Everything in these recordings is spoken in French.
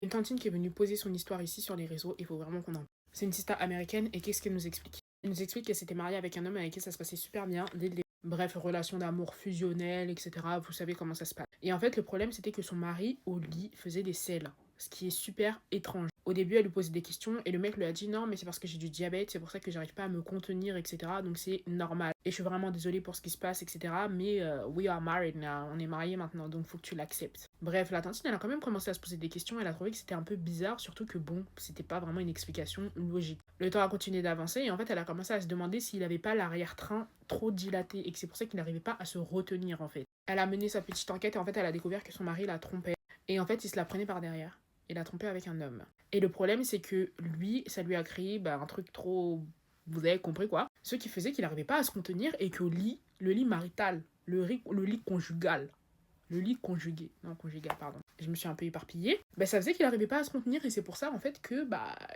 Une tantine qui est venue poser son histoire ici sur les réseaux, il faut vraiment qu'on en parle. C'est une sista américaine et qu'est-ce qu'elle nous explique? Elle nous explique qu'elle s'était mariée avec un homme avec qui ça se passait super bien dès le début. Bref, relation d'amour fusionnelle, etc. Vous savez comment ça se passe. Et en fait, le problème, c'était que son mari, au lit, faisait des selles. Ce qui est super étrange. Au début, elle lui posait des questions et le mec lui a dit non, mais c'est parce que j'ai du diabète, c'est pour ça que j'arrive pas à me contenir, etc. Donc c'est normal. Et je suis vraiment désolée pour ce qui se passe, etc. Mais we are married now, on est mariés maintenant, donc faut que tu l'acceptes. Bref, la tantine, elle a quand même commencé à se poser des questions. Elle a trouvé que c'était un peu bizarre, surtout que bon, c'était pas vraiment une explication logique. Le temps a continué d'avancer et en fait, elle a commencé à se demander s'il avait pas l'arrière-train trop dilaté et que c'est pour ça qu'il n'arrivait pas à se retenir en fait. Elle a mené sa petite enquête et en fait, elle a découvert que son mari la trompait. Et en fait, il se la prenait par derrière. Il l'a trompée avec un homme. Et le problème, c'est que lui, ça lui a créé un truc trop. Vous avez compris quoi? Ce qui faisait qu'il n'arrivait pas à se contenir et qu'au lit, le lit marital, le lit conjugal, le lit conjugué, non conjugal, pardon. Je me suis un peu éparpillée. Ça faisait qu'il n'arrivait pas à se contenir et c'est pour ça en fait que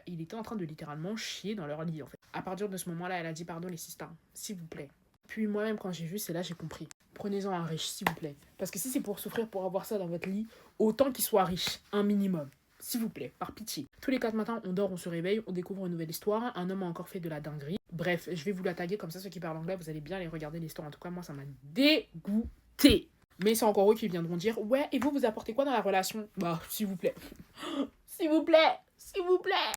il était en train de littéralement chier dans leur lit en fait. À partir de ce moment-là, elle a dit pardon les sisters, s'il vous plaît. Puis moi-même quand j'ai vu, c'est là j'ai compris. Prenez-en un riche, s'il vous plaît. Parce que si c'est pour souffrir pour avoir ça dans votre lit, autant qu'il soit riche, un minimum. S'il vous plaît, par pitié. Tous les 4 matins, on dort, on se réveille, on découvre une nouvelle histoire. Un homme a encore fait de la dinguerie. Bref, je vais vous la taguer comme ça, ceux qui parlent anglais, vous allez bien les regarder l'histoire. En tout cas, moi, ça m'a dégoûté. Mais c'est encore eux qui viendront dire ouais, et vous apportez quoi dans la relation? S'il vous plaît. S'il vous plaît. S'il vous plaît.